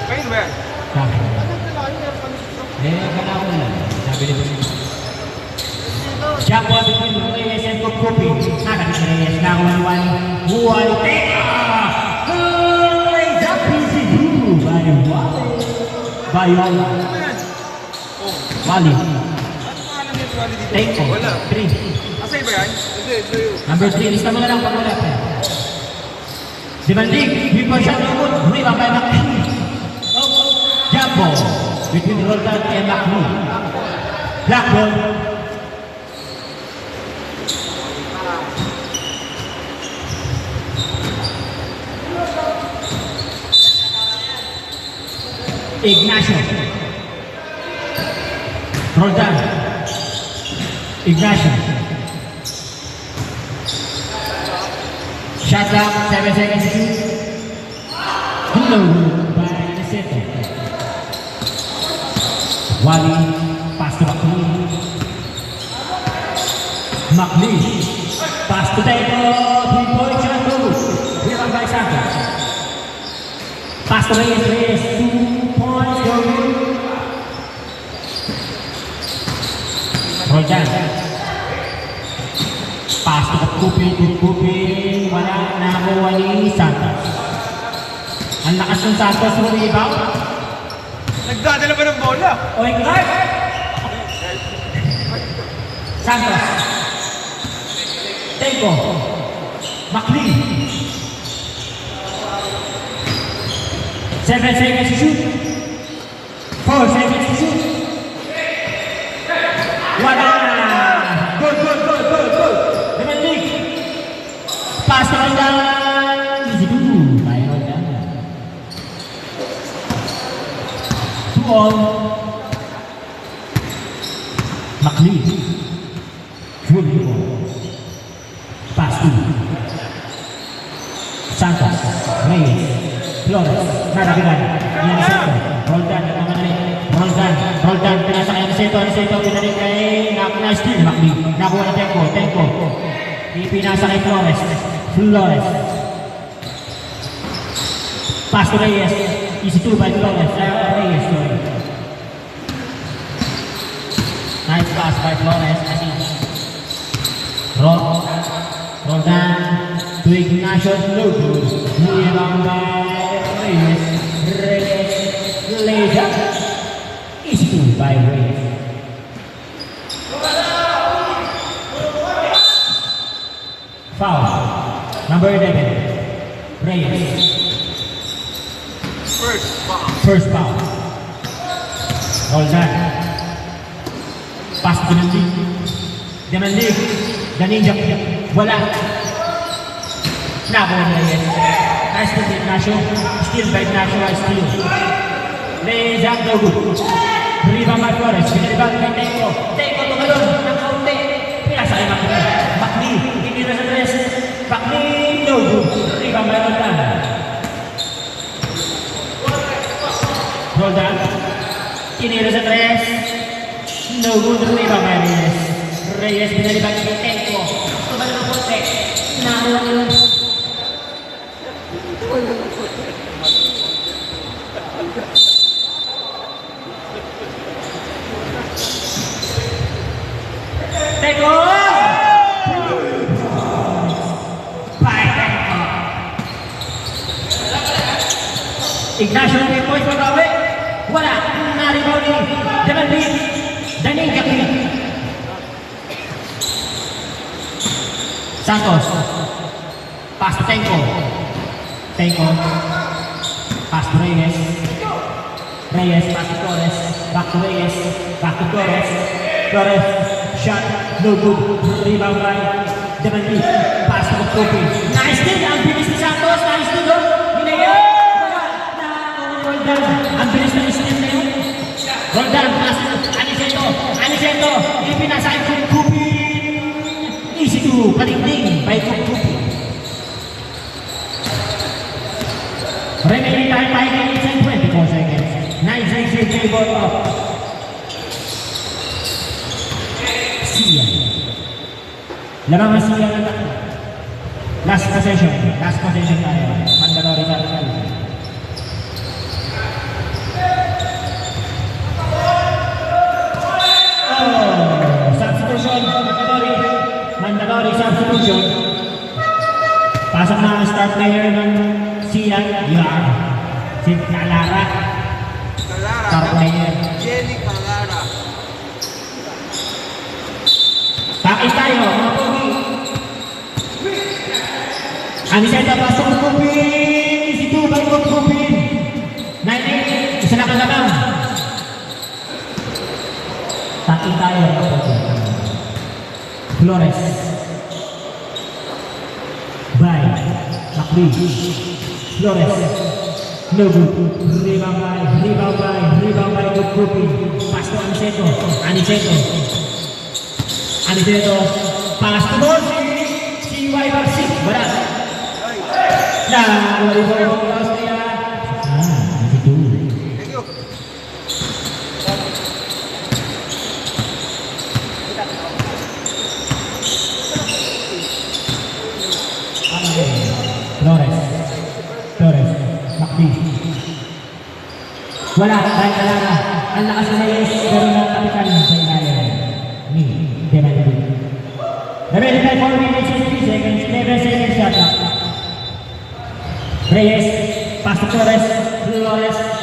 Kain ba yan? Kailangan ko lang. Sabi ni Boss. Jump between Reyes and Kukupi. Sagat si Reyes. Nakawan Huwal Teka! Raise up easy blue by Bayola. Wally. Teko. 3. Asay ba yan? Hindi, sa'yo. Number 3. Lista mo na lang pag wala pa. Demanding. Before shot lumot. Riva by McLean. Jumbo. Between Roldan and McLean. Blackball. Ignacio. Roldan. Ignacio. Shot clock, 7 seconds to shoot. Hello by Niceto. Wally, pass to McLean. McLean, pass to Teko. 3-point shot goal. Rebound by Santos. Pass to Reyes. 2 points goal. Roldan. Pass to Kukupi. Wala nakuha ni Santos. Ang lakas ng Santos mo rebound. Nagdadala ba ng bola? Oy, guard! Santos. Teko. McLean. 7 seconds to shoot. 4 seconds to shoot. Wala! Good! Demanding. Pass to Roldan. Easy do. By Roldan. 2-all. McLean. Good ball. Pass to Santos. Reyes. Flores. Narabilan. Yan Seto. Roldan. Roldan. Pinasakay ang Seto. Pinarik kay na-steal. McLean. Nakuha na Teko. Ipinasakay Flores. Pass to Reyes. Easy to by Flores. Reyes. Sorry. Nice pass by Flores. Roldan. To Ignacio. No good. Rebound by Reyes. Lays up. Easy to by Reyes. Foul. Number 11. Reyes. First foul. Roldan. Pass to Demanding. Ganinja. Wala. Nakuha na Reyes. Nice to Ignacio. Steal by Ignacio. Steal. Lays up no good. Rebound by Flores. Pinaribang kay Teko. Tumalon. Ng kaunti. Pinasa kay McLean. Tinira sa tres. McLean. No good. Rebound by Roldan. Tinira sa tres. No good. Rebound by Reyes. Pinaribang kay Teko. Tumalon ng kaunti. Nakuha nila. Teko! Bye, Teko! Ignacio 3 points for Rawe. Wala. Naribaw ni Demanding. Daninja Queen. Santos. Pass to Teko. Pass to Reyes. Pass to Flores. Back to Reyes. Back to Flores. Shot. No good. Rebound by Demanding. Pass to Kukupi. Nice steal. Ang bilis ni Santos. Nice steal. Binigay. Roldan. Ang bilis na steal na yun. Roldan. Pass to Aniceto. Ipinasa kay Kukupi. Easy to Paligning by Kukupi. Remaining time by 8 and 24 seconds. 9-6 ball up. Sian. Lamang Sian. Last possession tayo. Mandalori Sarkal. Pasok na ang star player ng Sian Yar. Si Calara. Star Kalara. player. Jenny Kalara. Takit tayo, mga pogi. Aniseta pasok ng Kupin. Si Tubay ng Kupin. 9-8. Isa na kagabang. Takit tayo, mga pogi. Flores. By Macri. Flores. No good. Rebound by Kupin. Pass to Aniceto. Aniceto. Pass to Dorsi. Si Wyber Sik. Wala. Nah, wala po ang Austria. Ito. Thank you. Flores. Macri. Wala. Dahil Calara. Ang lakas na Reyes. Pero ng kapitan sa ilalim. Ni Demandi. Ready by 4 minutes and 3 seconds. 11 seconds shot up. Reyes. Pass to Flores.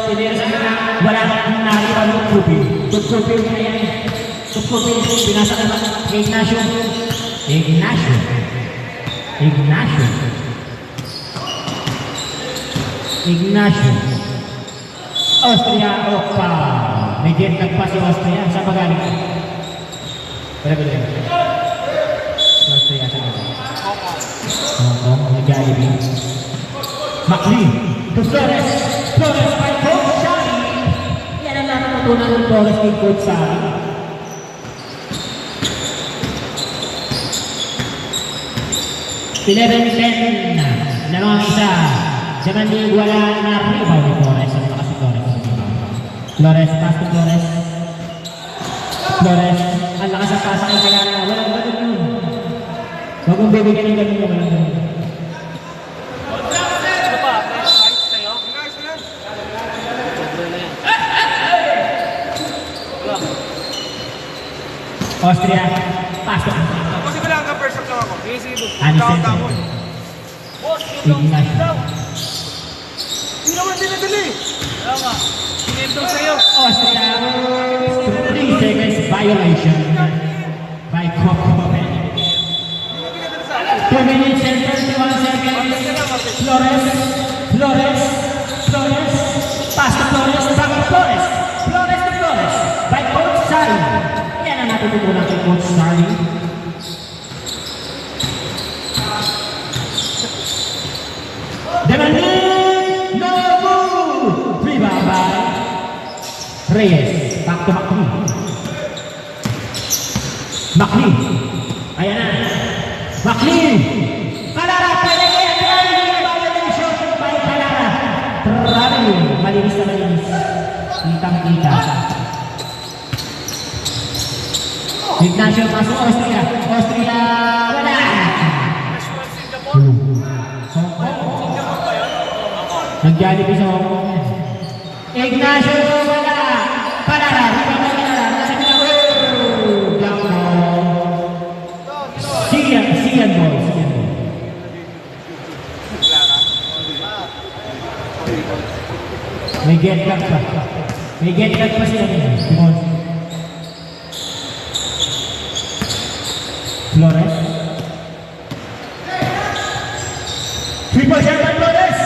Tinira sa kanya. Wala. Naripan ng Kupin. Kupin na yan. Kupin. Pinasa ka na. Ignacio. Austria, opa. May jet lag pa si Austria. Saan ba galing? Austria, saan ba galing? Nag-jollibee. Macri. To Flores by Coach Shari. Yan ang natutunan ng Flores kay Coach Shari. $11-10 na. Dalawang isa. Demandi wala na rebound ni Flores. Ano ba kasi Flores? Pass to Flores. Ang lakas ang pasa kay Calara. Walang ganun yun. Huwag mong bibigyan ng ganun yun. Walang ganun. Nice man. Austria. Pass to Kasi wala hanggang first shot lang ako. Aniceto. Ignacio. Hindi naman dinadali. Austria. 3 seconds violation by Kokopen. 2 minutes and 31 seconds. Flores. Pass to Flores. Back to Flores. Flores by Coach Sari. Yan ang natutunan kay Coach Sari. Demandi. No good. Rebound by Reyes. Back to Macri. Ayan na. Macri. Calara. Pwede kaya driving violation by Calara. Driving. Malinis. Kitang-kita. Ignacio pasok Austria. Wala. Nag-jollibee sa Hong Kong. Ignacio wala. Calara. Nasa pinag-o. Jump Sian ball. May get lag pa sila niya. Flores. Triple shot by Flores.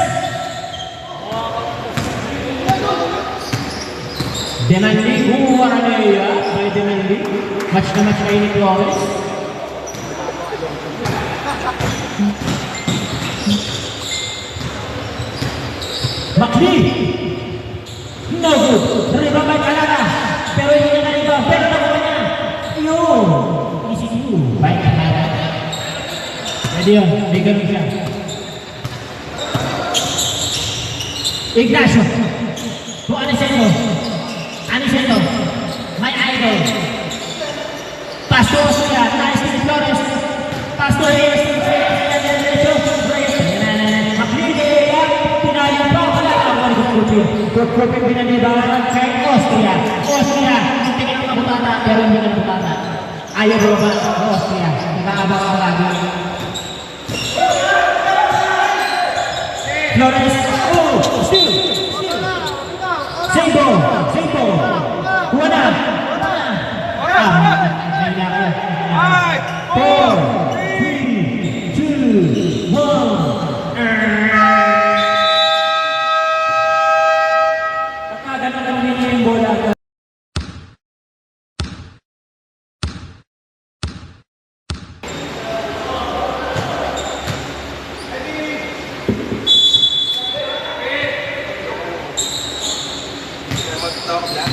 Demandi. Waralaya by Demandi. Match na match kayo ni Flores. Macri. No good. Rebound by Calara. Pero hindi na rebound. Pero nakuha niya. Ayun. ECU by Calara. Pwede yun. May ganun siya. Ignacio. To Aniceto. My idol. Pass to Austria. Nice to Flores. Pass to Reyes. Kupin pinanibaran kay Austria. Hindi ka ng butata, pero hindi ka ng butata. Ayaw ba Austria? Nakaabang ang lagi. Flores. Oh, still. Same ball. Wala. Five, 4, 3, 2, 1. Pagkagano na nila yung bola. Mag-stop lang.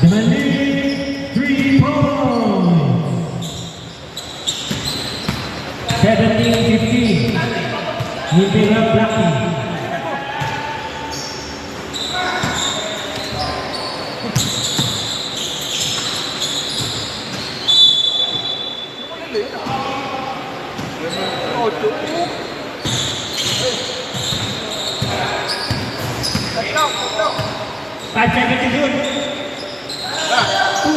Demanding 3 points. 17-15. Moving up blocking. Ocho. 5 seconds to shoot. 2.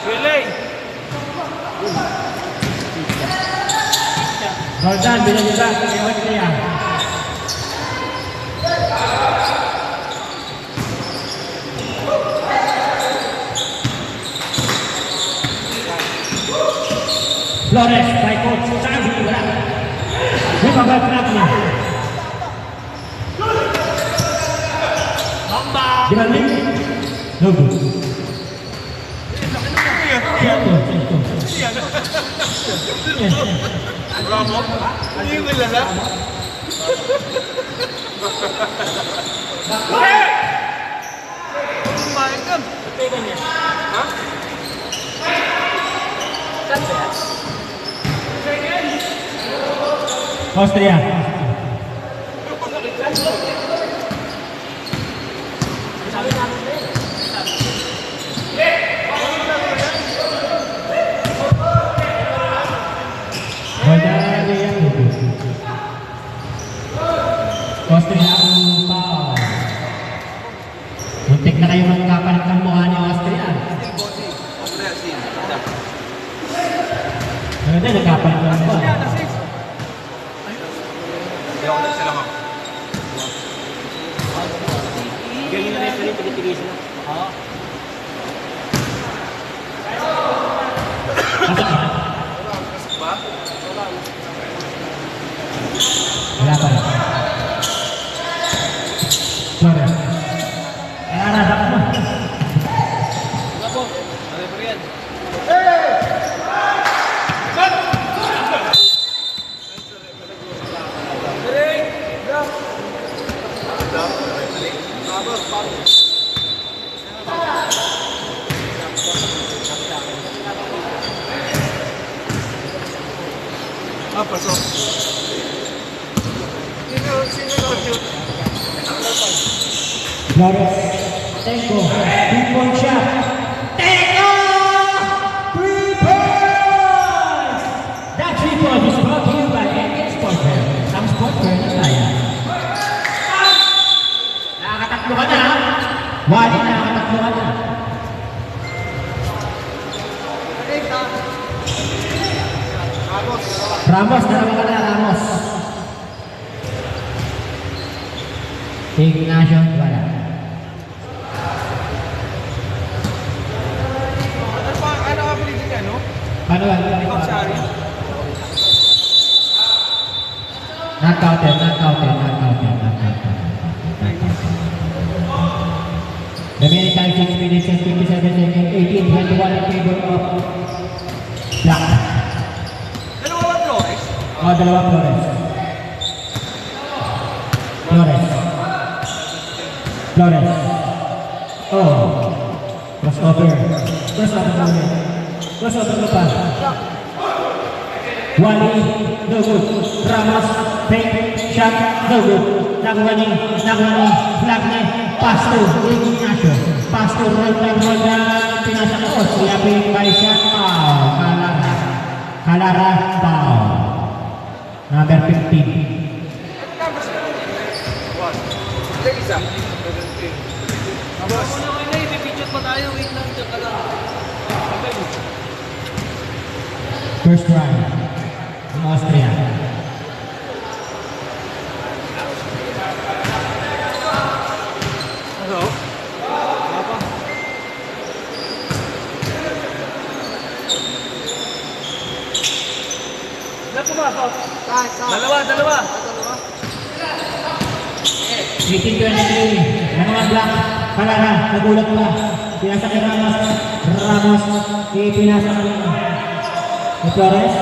Relay. Roldan, bila juga. Lewat dia. Flores, baik coach. Sangat tinggi berat. Dia bakal kenapnya. Dibanding. No good. Ramo? Ano yung kilala? Kumain ka. Ha? Austria. Austria ang foul. Muntik na kayo magkapalit ng mukha ni Austria. Still bossy. Austria, sin. Ano din, nagkapalit ng mukha. Hindi ako nagsalang ako. Galing na referee, pinipigay sila. Oo. Ba? Wala pa. Flores. Aradak mo. Wala po. Referee yan. Ah, pasok. Sino nag-shoot? Flores. Tenko. 3-point shot. Tenko! 3 points! That 3 points is brought to you by NS Sportwear. Ang sportwear na tayo. Nakakatatlo ka na. Wali, nakakatatlo ka na. Ramos, dalawa ka na, Ramos. Ignacio, wala. Ano ka pinili niya, no? Paano ba? Ikaw, Shari. Not counted. Remaining time 6 minutes and 57 seconds, 18-21 in favor of Black. Dalawa ba, Flores? Dalawa Flores. Crossover. Crossover pa. Wali, no good. Ramos, fake, shot, no good. Nakuha ni, flag na, pass to, Ignacio. Pass to, Roldan, pinasa ko, siyapin by shot, foul. Kalara, foul. Number 15. Isa. Tapos, may picture pa tayo. Wait lang, dyan ka lang. First try ng Austria. Ano? Apa? Saan pumasok? Dalawa. 18-23. Naman black. Palala. Nagulat pa. Pinasa kay Ramos. Pinasa kay Flores.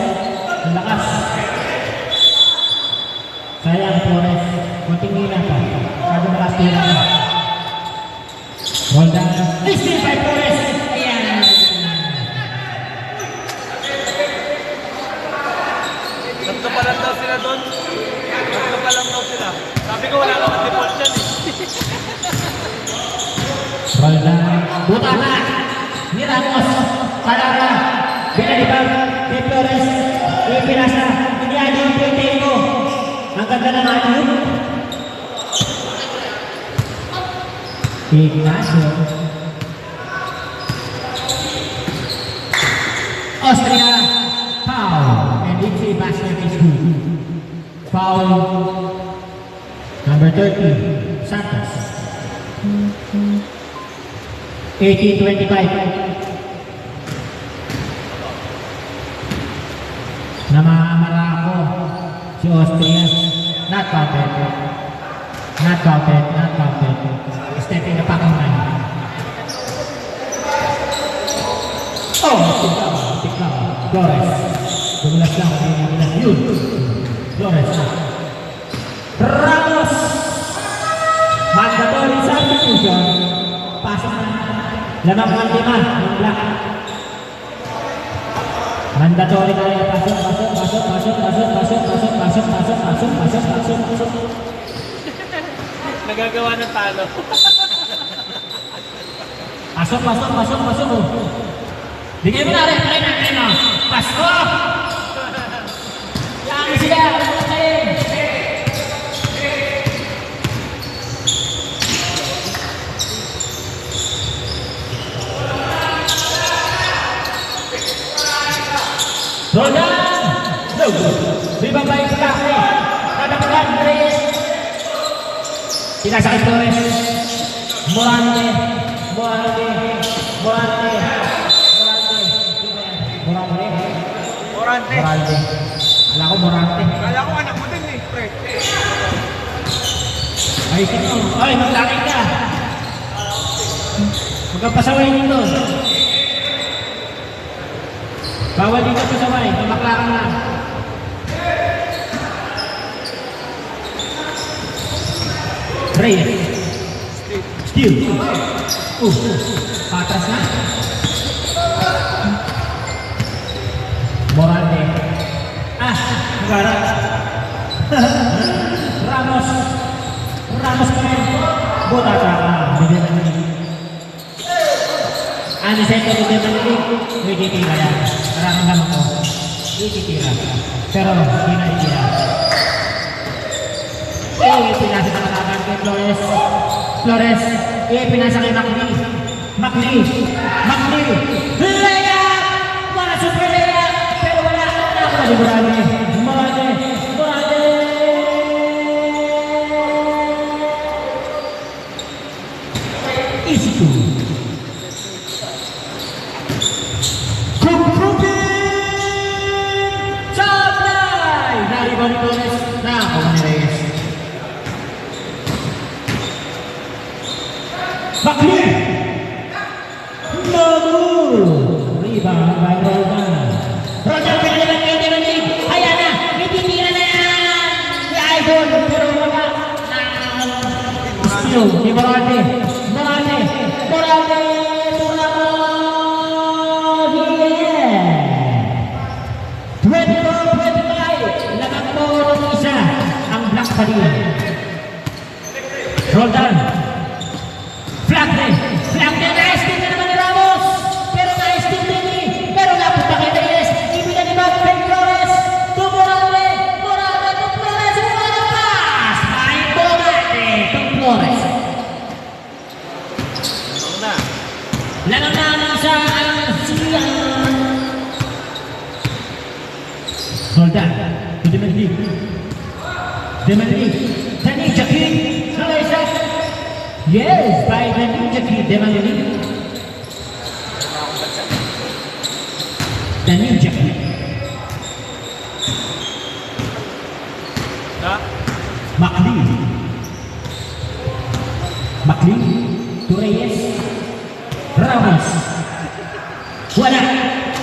Ang lakas. Sayang Flores. Kunting hila pa. Sabi na last year na. Well done. Still by Flores. Ayan. Tatlo pa lang daw sila doon. Tatlo pa lang daw sila. Sabi ko wala naman default dyan eh. Well done. Buta na. Ni Ramos. Palala. Binalibag. Kay Flores. Ipinasa. Hindi ano yung pwede mo. Ang ganda ng atin. Ignacio. Austria. Foul. And it's a basket is good. Foul. Number 30. Santos. 18-25. Namamara ako si Austria. Not counted. Stepping the packing line. Oh, tika. Flores. Dumulas lang. Yun. Flores. Ramos. Mandatory substitution. Pasok na. Lamang ng 5. Yung black. Mandatory tayo. Pasok. Nagagawa ng talo. Pasok. Bigay mo na rin. Pasko! Yan sila. Rodan! No! Ribang baik ke kaki. Kadang-kadang Reyes. Tidak sakit Flores. Morante. Alam ko Morante. Kala ko anak mo din eh, pre. Ay, sino? Ay, maglaki ka. Huwag kang pasaway dito. Bawal dito pasaway. Mamaklarang na. Reyes. Steal. Patras na. Morante. Negara. Ramos pa rin. Buta ka. Bigyan na nila. Ano sa ito bigyan na nila? May titira yan. Maraming naman ko. May titira. Pero hindi na itira. Pinasa sa katakan kay Flores. Pinasa kay Macli. Layup! Mga super layup! Pero wala. Morante. Easy to. Supply! Nariban ni Flores. Nakakuha ni Reyes. Macli! Rebound by Rodan. Rodan pinagalan kayo ni Rodan. Ayan na! May titira na yan! Si Idol! Pero wala. Steal ni Morante. Yeah! 24-25. Lagang po ng isa. Ang black pa rin. Rodan. Flag din. Na-steal na naman ni Ramos. Pero na-steal din eh. Pero napunta kay Reyes. Ibigay ni Bago kay Flores. Morante. Pass. Ay, Morante. Flores. Lanang na sa siyang. Demanli. The Ninja Kid. Yes, by the Ninja Kid, Demanli. The Ninja Kid. Ha? Maclean to Reyes. Ramos. Wala.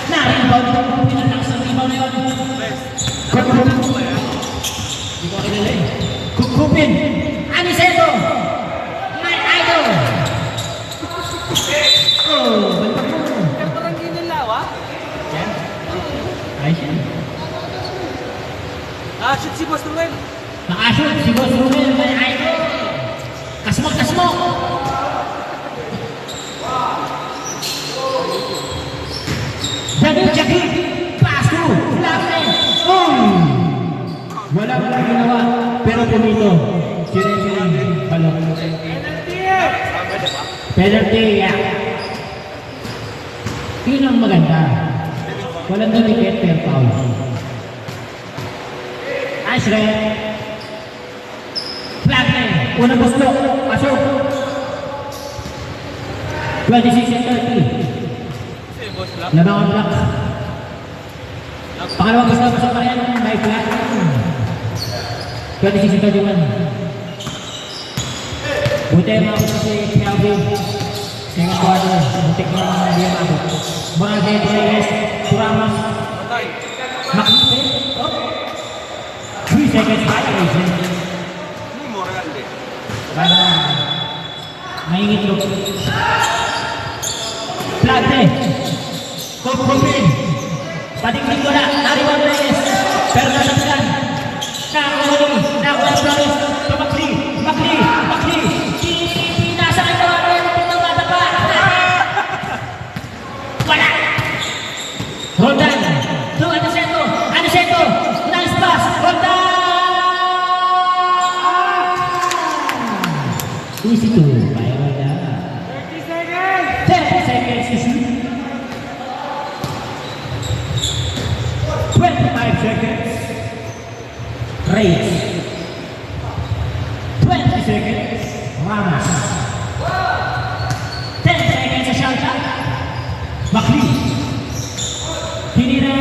Na-rebound ito. Pinatang sa rebound na yun. Kukupin. Aniceto. My idol. Oh, balik mo. Pero parang ginalaw, ah. Yan. Ayos yan. Ah, shoot si Boss Ruel. Nakashoot si Boss Rumel, my idol. Kasmok. Daniel Jackie, pass to Flamen. Walang ginawa, pero pumito. Sire-sire, balok. Penalty, yeah. Yun ang maganda. Walang dumikit, pero foul. Ashre. Flamen, unang gusto, pasok. 26-30. Si Boss Black. Labangan block. Pangalawang gusto pasok pa rin, may flat. 26-31. Buti mga gusto si Kelvin. Second quarter, butik na mga hindi mabot. Morales, Reyes, Ramos, Patay. Makipin. 3 seconds violation. May moral eh. Para mahingit look. Plante. Kupin. Patikling ko na. Nariwan Reyes. Pero nasabilan. Nakuha Flores. Makli. Nasa kay Flores. Pinawata pa. Wala. Roldan. To Aniceto. Nice pass. Roldan. Easy to. Kaya wala. 30 seconds to shoot. 25 seconds. Reyes. 20 seconds. Ramos. 10 seconds sa Shalta. Makli. Hindi na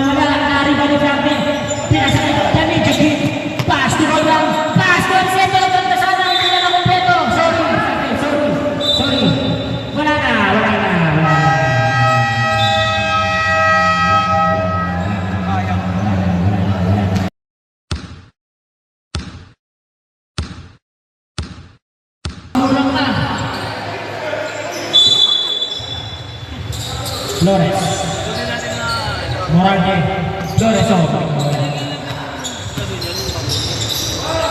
wala. Nariba ni Franklin. Pinasa ito. Dami Jackie. Pass to Roldan. Pass to Aniceto. Ganda sana. Hindi na nakumpleto. Sorry. Wala na. Kulang na. Flores. Doon natin na... Moralde. Flores.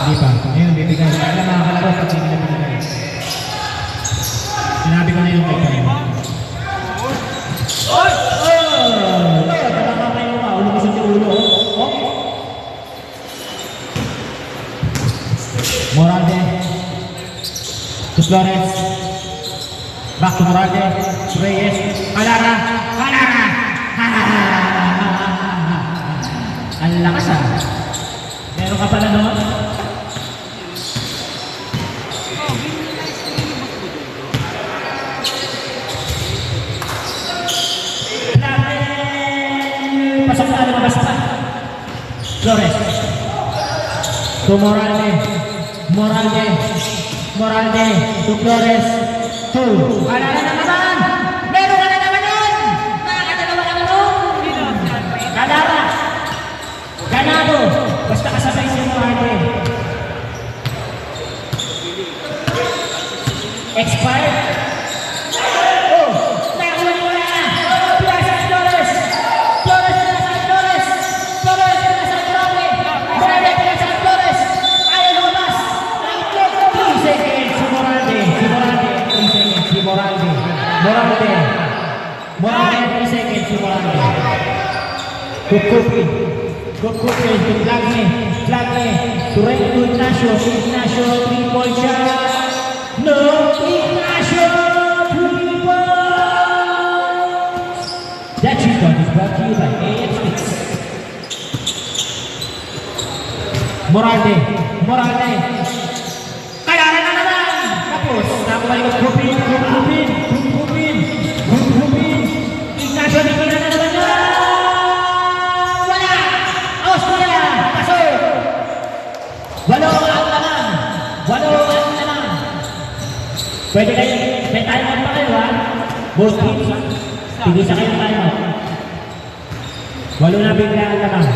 Hindi pa. Ngayon, bibigay. Kailan mga kalaro pag hindi na binigay. Sinabi ko na yung kay Kaya. Oy! Tatamamay mo ba? Ulumisan yung ulo. Moralde. To Flores. Back to Moralde. To Reyes. Kalara. Ang lakas ah. Meron ka pala noon? Pasok na lumabas pa. Flores. To Moralde. To Flores. To Kalara na naman. Meron ka na naman nun. Nakakadalawa ka na nun. Kalara. Ganado. Basta kasabay si Moralde. Expired. Oh, nakuha ni wala na. Pinasa si Flores. Flores. Moralde pinasa si Flores. Ayaw lumabas. 3 seconds si Moralde. 3 seconds si Moralde. Moralde 3 seconds si Moralde. Kukupin to Flagne. To Ignacio. 3-point shot. No, Ignacio. 3 points. That shot is brought to you by AF6. Moralde. Kaya na naman. Tapos, nakabalik ang Gupin. Ignacio, hindi na naman na. Wala. Austria. Pasok. 8 ang laman. Pwede kayo, may timeout pa kayo ha? Both teams. Tigisa kayo ng timeout. 8 na bigla ang laman.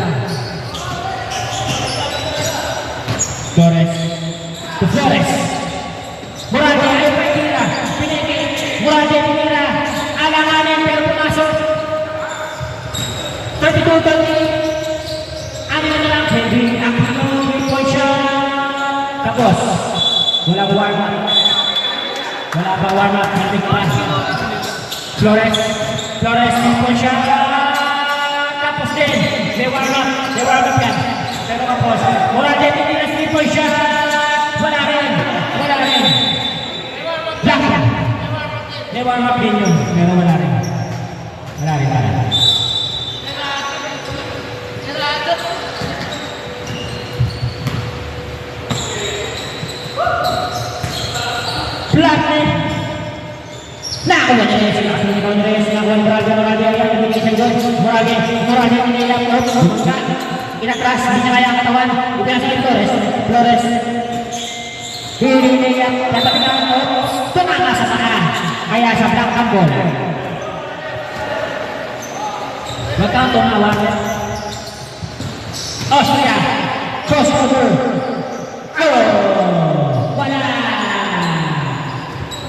Flores. Moralde, ayaw pa itira. Moralde, tinira. Alanganin, pero pumasok. 32-30. Ano na lang? Henry Aquino, 3-point shot. Tapos, walang warm-up. Wala pa warm-up. Henry pass. Flores, 3-point shot. Tapos din, may warm-up yan. Pero kapos, Moralde, tinira 3-point shot. Wala rin. May warm-up din yun, pero wala rin. Flatnet! Nakakuha niya Reyes, nakakuha ni Reyes, nakakuha ni Moralde, ayan, nabigay siya doon. Moralde, nilaiyak, inatras, hindi niya kaya ang katawan. Ipinasakit Flores. Hinihintay dapat na tumama sa saka. Kaya sa black ang ball. Magkang tumawa. Austria. Crossover. Wala.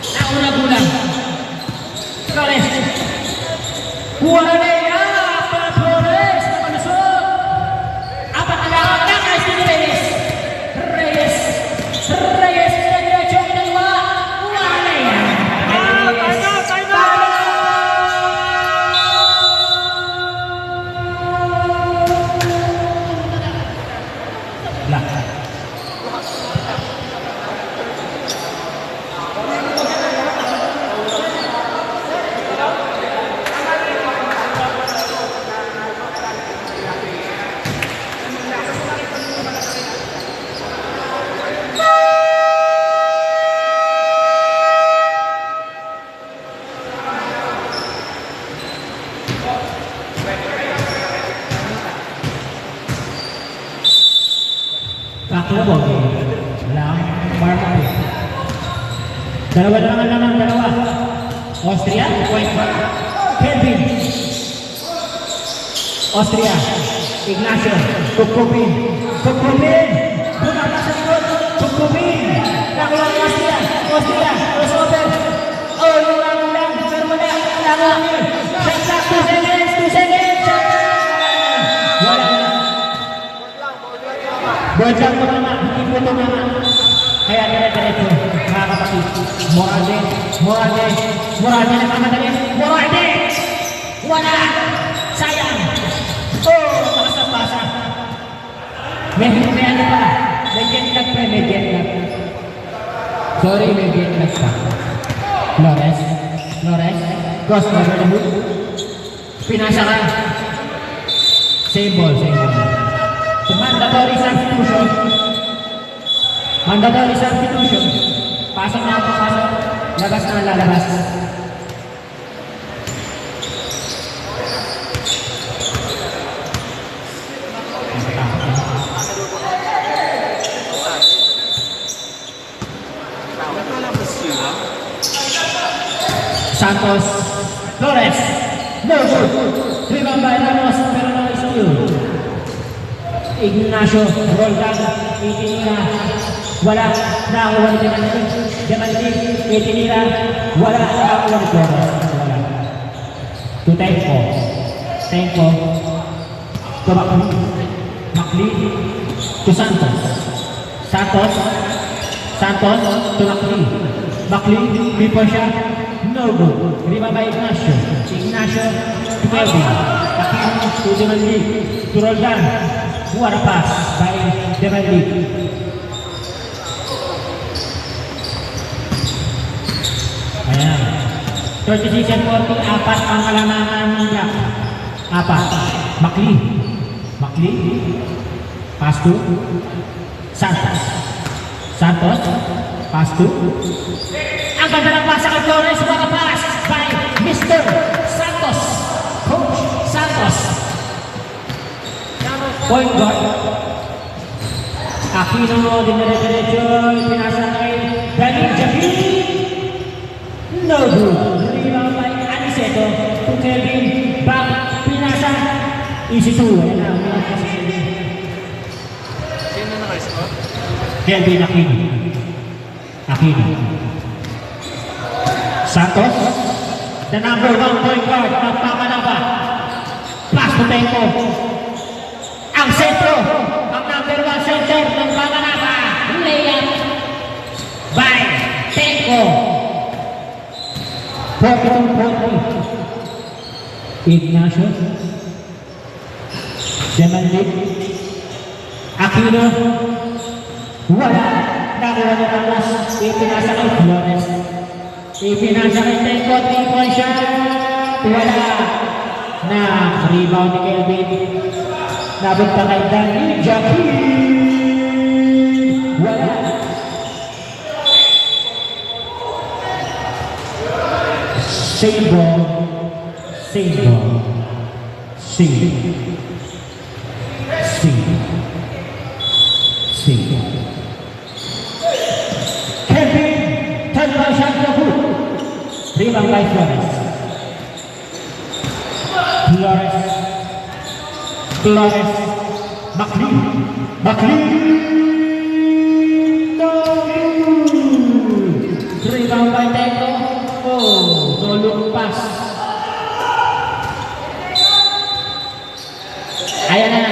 Nauna bulan. Flores. Wala na yan. Flores. Namanusot. Apat na lang. Nakais ni Reyes. Diretso ang dalawa. Wala na yan. Kaklo, wala akong warm-up eh. Dalawa na lang dalawa. Austria, point back. Kelvin. Austria. Ignacio. Tukupin. Bumaba sa likod. Tukupin. Nakuha ni Austria. Crossover. Oh, yung lang. Pero wala. Shot 2 seconds. Wala. Board lang tumama. Hindi po tumama. Kaya dire-diretso. Mga kapatid. Moralde nagmamadali. Moralde! Wala! Sayang! Oh! Basa. May ano pa. May jet lag. Sorry, may jet lag pa. Flores. Cross over the hook. Pinasa ka. Same ball. Mandatory substitution. Pasok na ako. Labas na lalabas. Santos. Flores. No good. Rebound by Ramos. Pero no steal. Ignacio. Roll down. Itinira. Wala. Nakakuha ni Demaldi. Itinira. Wala. Nakakuha ni Flores. Wala. To Tempo. To Macli. To Santos. To Macli. Before siya. No good. Rebound by Ignacio. To Kelvin. Aquino to Demaldi. To roll down. What a pass by Demaldi. Ayan. 36 and 40, apat ang kalamangan ng Jack. Apat. Macli. Pass to Santos. Santos. Pass to. Ang ganda ng pasa kay Flores. Mga pass by Mr. Santos. Coach Santos. Point guard. Aquino, dinere-diretso. Pinasa kay Daniel Javi. No good. Rebound by Aniceto. To Kelvin. Back. Pinasa. Easy two. Ayan na. Sino naka-score? Kelvin Aquino. Aquino. Santos. The number 1 point guard ng Pamanapa. Pass to Tempo. Ang sentro. Ang number 1 center ng Pamanapa. Layup by Tempo. 42-40. Ignacio. Demanding. Aquino. Wala. Nakuha niya ang last. Ipinasa kay Flores. Ipinasa kay Tempo. 3-point shot. Wala. Na rebound ni Kelvin. Nabot pa kay Daniel Javi. Wala. Save ball. Save ball. Save. Save. Save. Kelvin. Third shot na po. Rebound by Flores. Flores. Flores. McLean. McLean. No. Rebound by Tempo. Oh, no look pass. Ayan na.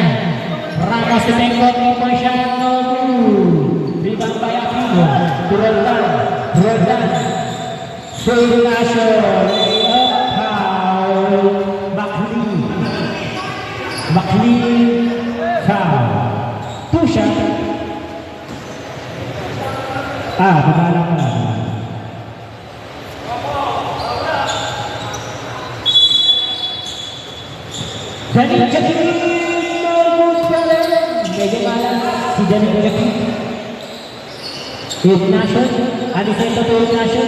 Ramos si Tempo. 3-point shot. No good. Rebound by Aquino. Roldan. Roldan. Ignacio. Layup foul. McLean. McLean foul. 2 shot. Babala ko na. Daniel Javi. Medyo malang si Daniel Javi. Ignacio. Aniceto to Ignacio.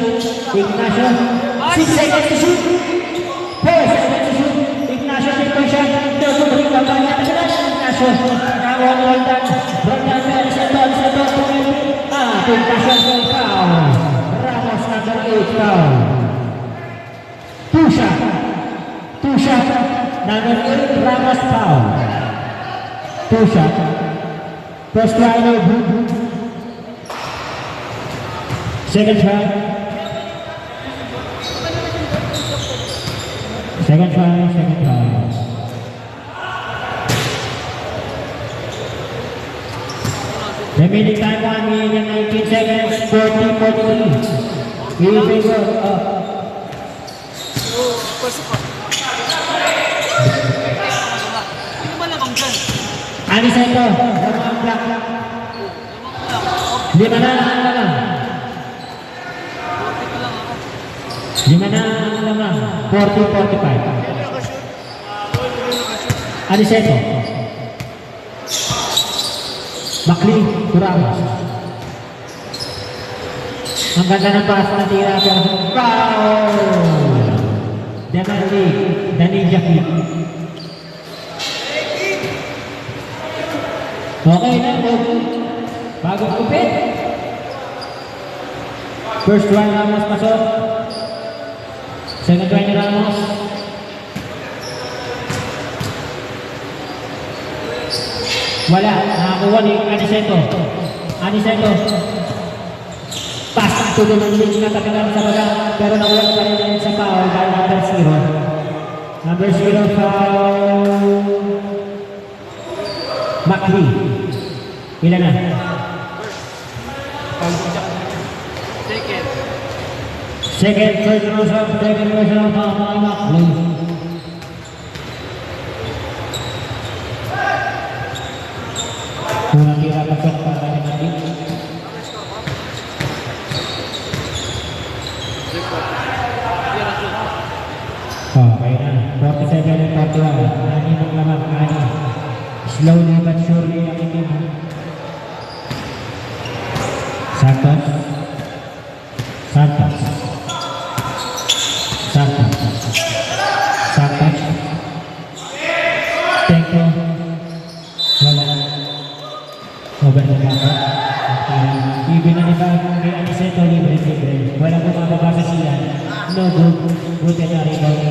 Ignacio. 6 seconds to shoot. 4 seconds to shoot. Ignacio 3-point shot. Third ring ka ba niya? Ignacio. Nakuha ni Roldan. Roldan to Aniceto. Aniceto to Ignacio foul. Ramos number 8 foul. 2 shot. 2 shot. Number 8 Ramos foul. 2 shot. First try no good. Second try. Second try. Second try. Remaining time 1 minute and 19 seconds. 40-43. In favor of Pasok ka. Sino ba lamang dyan? Aniceto. Lamang block. 5 na lang. 5 na lamang. 40-45. Aniceto. McLean. Ramos. Ang ganda ng pass na tira pero foul. Daniel Javi. Okay na, bagong kupit. First try Ramos pasok. Second try ni Ramos. Wala, nakakuha ni Aniceto. Aniceto. Pass to the lead na tagalan sa baga. Pero nakuha pa rin sa foul dahil number 0. Number 0 foul. McLean. Ilan na? Second. Second version of McLean. Unang tira pasok para kay McLean. Okay na. 47 and 41. Nani ng lamang. Nani. Slowly but surely ang itim. Santos. Santos. Santos. Santos. Teko. Wala. Over na gata. Ibinalibag kay Aniceto libre. Walang bumababa sa siya. No good. Buti na rebound.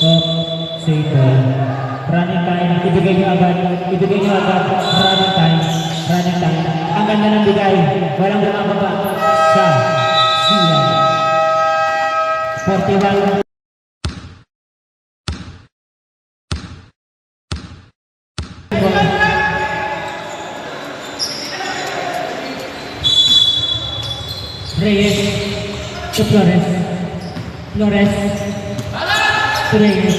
Up. Save ball. Running time. Ibigay nyo agad. Running time. Ang ganda ng bigay. Walang bumababa sa siya. 41. Reyes to Flores to Reyes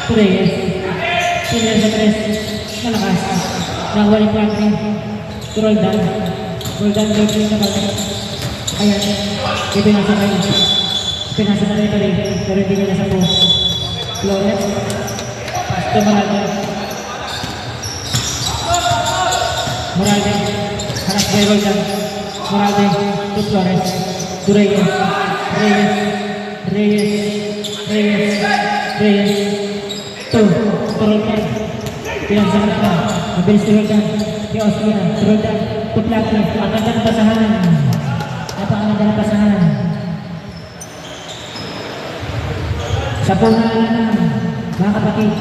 to Reyes Pinel sa tres malakas nakuha ni Franklin to Roldan Roldan sa balik ayan ipinasa na rin pero hindi nila sa po Flores pass to Morales harap kay Roldan Morales to Flores to Reyes to Roldan pinagsahan pa mabilis to Roldan kay Oscar to Roldan to Plate ang ganda ng basahan napakaganda ng basahan sa punahan na mga kapatid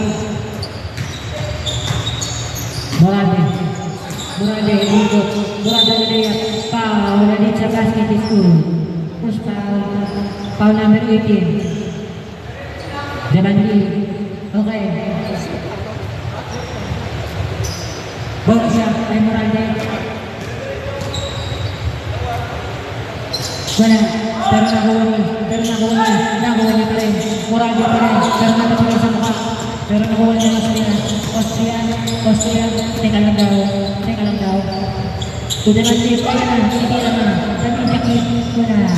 Morales ikot. Murade Lea. Foul. Ulit sa basket school. Push foul. Foul number 18. Demandi. Okay. Ball siya kay Morade. Wala. Pero nakuha niya pa rin. Morade pa rin. Pero natapos sa mukha. Pero nakuha niya mas nila. Austria. Teka lang daw. Sudah nanti saya nanti lama. Tapi sakit wala.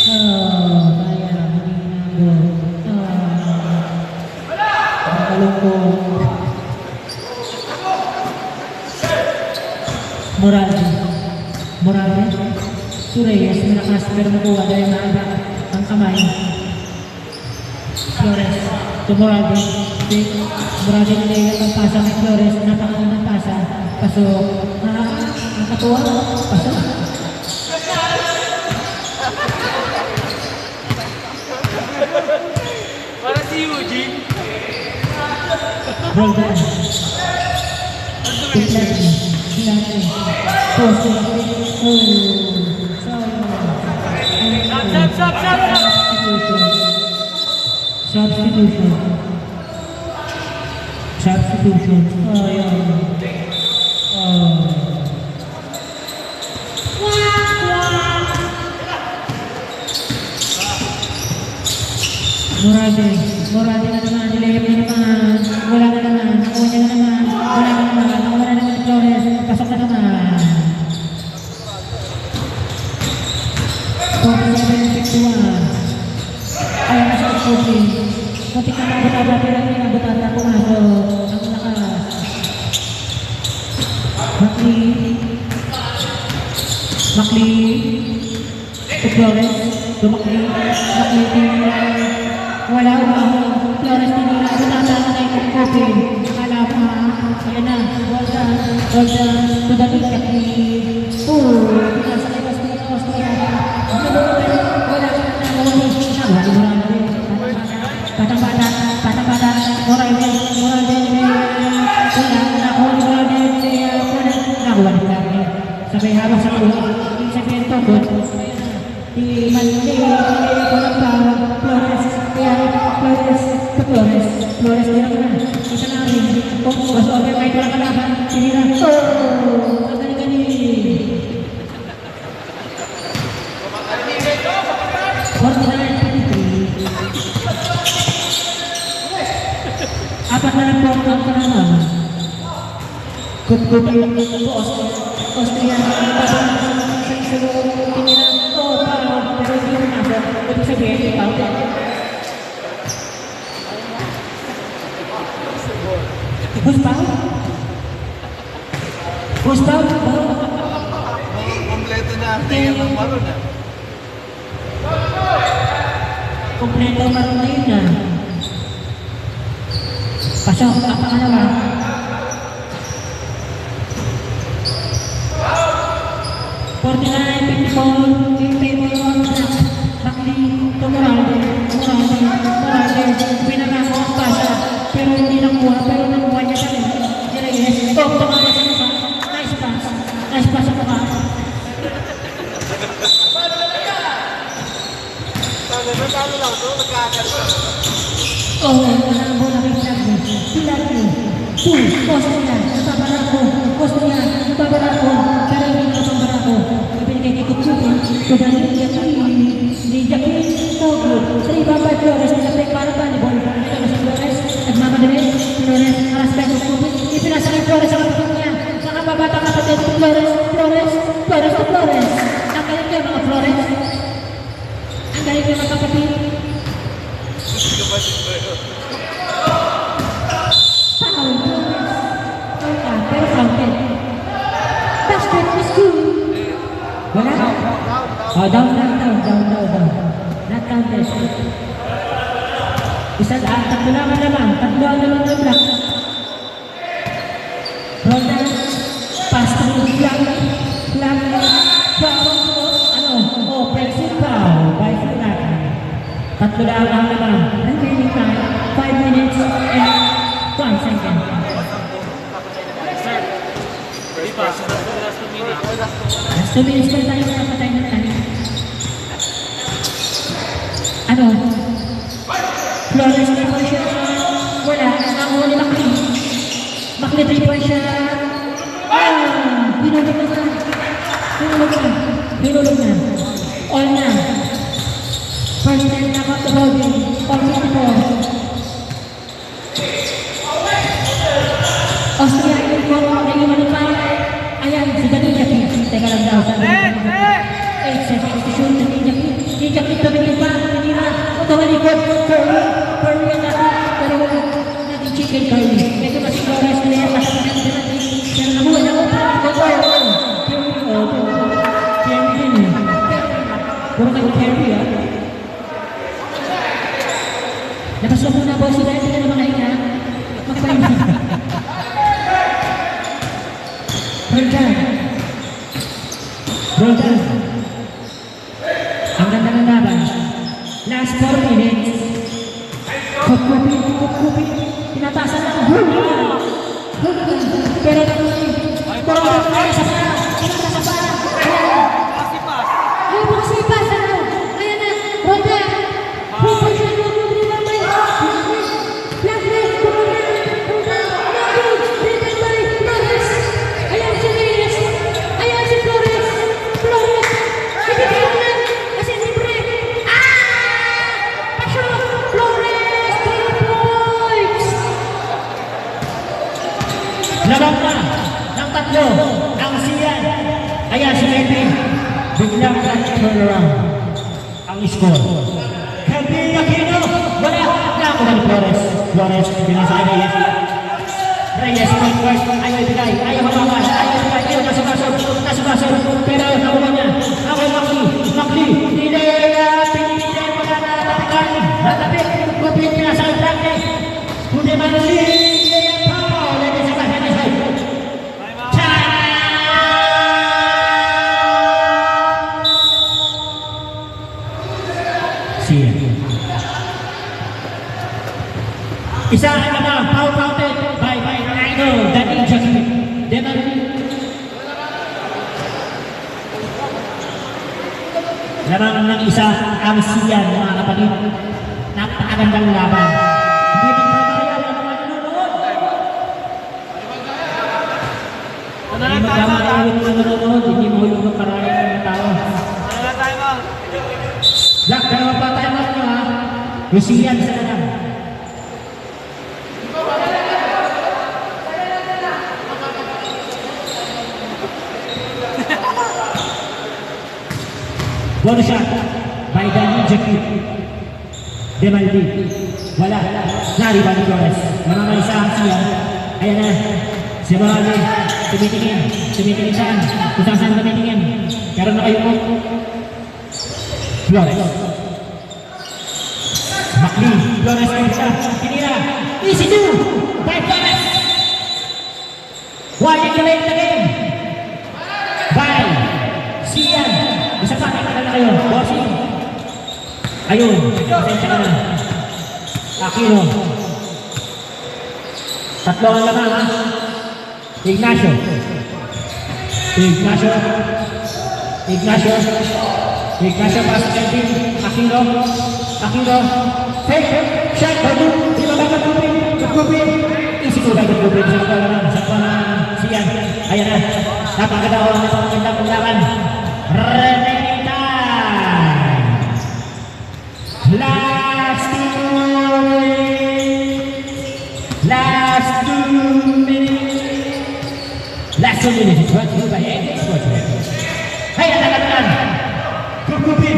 Saya meninggal. Kalungkot. Morales. Reyes malakas pero nakuha dahil naanda ang kamay. Flores. To Morales nilagay ang pasa kay Flores. Napakagandang pasa. Pasok. Nakatuwa. Pasok. Para si Eugene. Roldan. Pilate. Post. Substitution. Morade na naman, nilayap na naman, wala na naman, nakuha niya na naman, wala na naman Flores, pasok na naman. 47-51. Ayaw na sa Kofi. Kunti ka mabutaba, pero pinabutaba, pumasok. Ang lakas. Macli. To Flores. To Macli. Wala umahon. Flores tinira. Butaba na kay Kofi. Akala pa. Ayan na. Roldan. To the big Macli. Pinasa kay Austria. Wala ka na. Patang-bata, moral din, nakuha ni Carmen. Sabay hawak sa ulo, sabihin tokot, di Mandi, walang bawang, Flores, din naman, isa na rin, mas over kahit walang kalaban, sinira, ang galing-galing. 49-53. Apat na lang po ang panahon. Kumpulin po Austria. Tinira. Parang pero hindi na nasa. Ibig sabihin, ikaw. Gustav? Gustav? Kompleto na ang tayo ng maroon ah. Kompleto maroon na yun ah. Pasok, ang pangalawa. Forty-nine, 54, in favor of Bakli, to Moralde, pinangako ang pasa, pero hindi nakuha, pero nakuha niya siya. Reyes, tumakas sa mukha, nice pass sa mukha. Nagkano lang ito? Nagkakalo. Oh, ang bola kay Flavio, Pilardo, Austria, pero hindi na pang barako. Ibinigay kay Kutsukin, Kudani, Jacqueline, Toglo, sa iba pa Flores, nilapit para volleyball. Ito na si Flores, nagmamadali, Flores, araspect of Kutsukin, ipinasa kay Flores ang kapatid niya, sa kababatang kapatid, Flores to Flores. Ang galing kayo mga Flores, ang galing kayo mga kapatid. Pero counted. Basket is good. Wala? Oh, down. Not counted. Tatlo naman. Tatlo ang naman ng block. Roll down. Pass to Flag. Offensive foul by Flag. Tatlo na ang naman. Remaining time, 5 minutes and 1 second. Last 2 minutes. Last 2 minutes pa tayo napatay ng time. Flores 3-point shot. Wala. Ang huli Makli. Makli 3-point shot. Binulog na. All na. First time na ako to holding. All 54. Austria, naging pa. Ayan, si Danija P. Teka lang daw. 8 seconds to shoot. Danija P. Tumingin pa. Tinira. Tumalikod. Curry ang natin. Pero wala. Natin chicken curry. Medyo mas Flores na yan. Pero nabuha na ako. Carry din eh. Puro kayo carry ah. Labas na muna boss. Dahil hindi na makahinga. Magpahinga. Roldan. Ang ganda ng laban. Last 4 minutes. Kukupi. Tinatasan ng hula. Pero naman sa para. Makasipas. Ayan na. Roldan. Labang na ng tatlo ang siyan. Ayan si Melvin. Biglang turn around ang score. Kelvin Aquino. Wala. Nakuha ni Flores. Binasa kay Reyes. First. Ayaw ibigay. Ayaw mabawas. Ayaw nasubasok. Pero nakuha niya. Ako Makli. Pinili mo na natapikan. Natapik. Kupit pinasa kay Franklin. Kundi Manoli. Isa na foul counted by Idol Danija P. Lamang ng isa ang siyan mga kapatid. Napakagandang laban. Hindi magkakaya ang mga nanonood. Hindi magkakaya ang mga nanonood. Hindi mahulog ang karayang mga tao. Black, dalawa pa tayo mga nyo ha. Yung siyan sa lang. Bonus shot by Danija P. Demaldi. Wala. Nariba ni Flores. Mananay sa ang siya. Ayan na. Si Morales, tumitingin. Tumitingin saan? Kung saan tumitingin. Karoon na kayo po. Flores. Macli. Flores kayo siya. Pinira. Easy two. By Flores. Wajang galing na game. By Sian. Isa pa, nakakala na kayo. Bossing. Ayun. Pasensya ka na. Aquino. Tatlo ang laman, ha? Ignacio. Ignacio. Ignacio. Ignacio para sa Kelvin. Aquino. Aquino. Fake. Shot. Bago. Di ba ba magkupin? Magkupin. Easy ko ba magkupin? Sa mga naman. Sa mga Siyan. Ayan na. Napakaganda ko ang napakaganda kong laban. Remaining time. Last 2 minutes. Last 2 minutes. It's brought to you by Eddie Sportswear. Hey, anak-anak. Kukupin.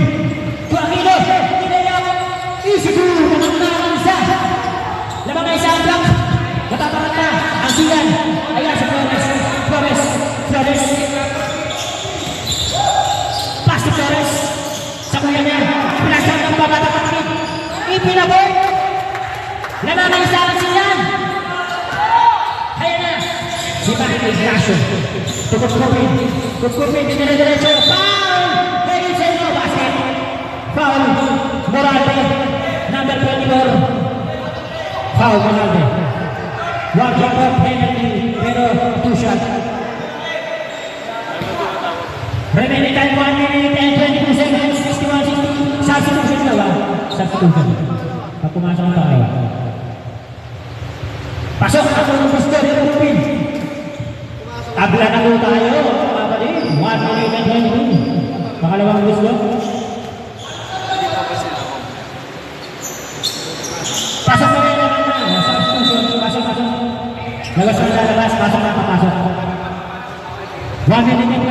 Tuakino. Tinayang. Easy to. Namang isa. Lamang na isa ang block. Natatangan na. Ang Siyan. Ayan si Flores. Flores. Flores. Pass to Flores. Sa kuya niya. Pinasang ng babata-patik. Ipinabot. Lamang na isa ang Siyan. Ayan na. Si Bakit Ignacio. Tukupin. Tukupin. Dinere-diretso. Foul! Ladies and no basket. Foul. Moralde. Number 24. Foul Moralde. One drop of penalty. Pero 2 shot. Remaining time 1 minute and 22 seconds. 61-60. Substitution na ba? Substitution. Pag pumasok na tayo. Pasok ako ng gusto rin Rupin. Tabla na po tayo, mga kapatid. 1 minute and 22. Pakalawang gusto. Pasok na rin naman na. Substitution. Pasok. Labas na lalabas. Pasok na papasok. 1 minute and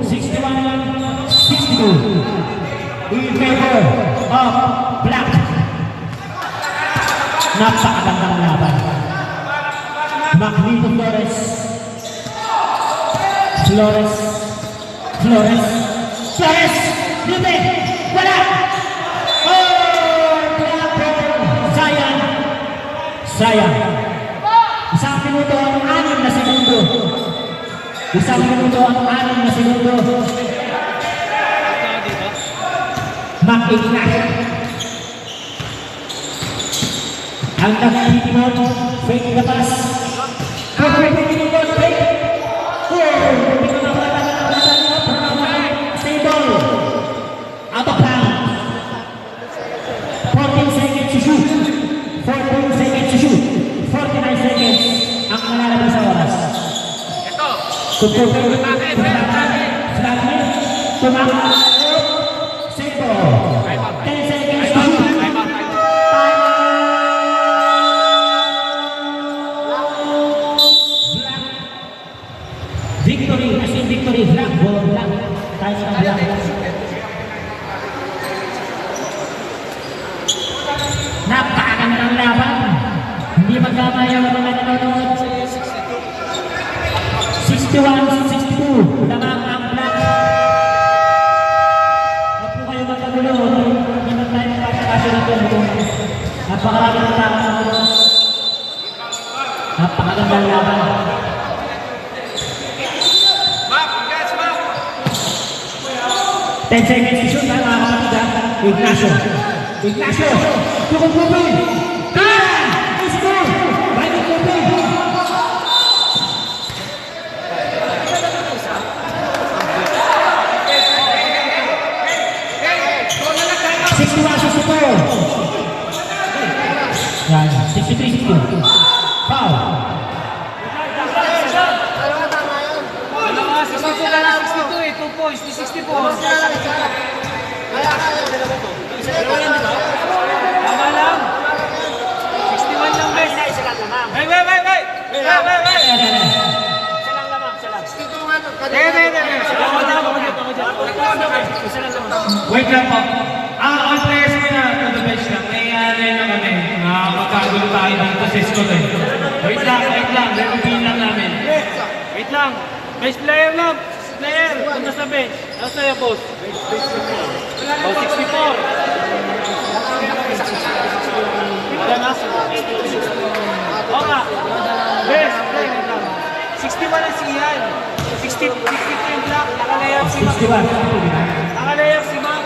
22. 61-62. In favor of Black. Napakagandang laban. Magnito Flores. Flores. Flores. Flores. Lute. Wala. Oh! Sayang. Sayang. Isang minuto ang 6 na segundo. Isang minuto ang 6 na segundo. Mag-ignacio. Ang nagtitimon, fake na pass. Ang nagtitimon, fake. Hindi ko stable. Out of bounds. 14 seconds to shoot. 14 seconds to shoot. 49 seconds ang nalalabas sa oras. Ito. Tutuloy. Tumakas. Tumakas. Stable. 10 seconds to shoot. Victory, as in victory, black, ball, black. Tayo sa black. Napakagandang laban. Hindi magkamaya ang mga nanonood. 61-62. Lamang ang black. Huwag po kayo magkagulo. Hindi naman tayo magkakasya nito. Napakagandang laban. Napakagandang laban. 10 seconds to shoot, mga kapatid. Ignacio. Ignacio. Tukupin. Tira! Is good! By Tukupin. 61-64. Yan. 63-62. Foul. Dalawa, 62 eh. 2 points, di 64. Tama lang. 61 lang, guys. Wait! Wait lang po. All players mo na to the bench lang. May ano na kami. Magkagulo tayo dito sa score eh. Wait lang. Reviewin lang namin. Wait lang. Best player lang. Best player. Kung nasa bench. Ano sa'yo, boss? Oh, 64. Wala na? Oo nga. Best player lang. 61 ang siyan. 62 yung black. Nakalayang si Mac. 61. Nakalayang si Mac.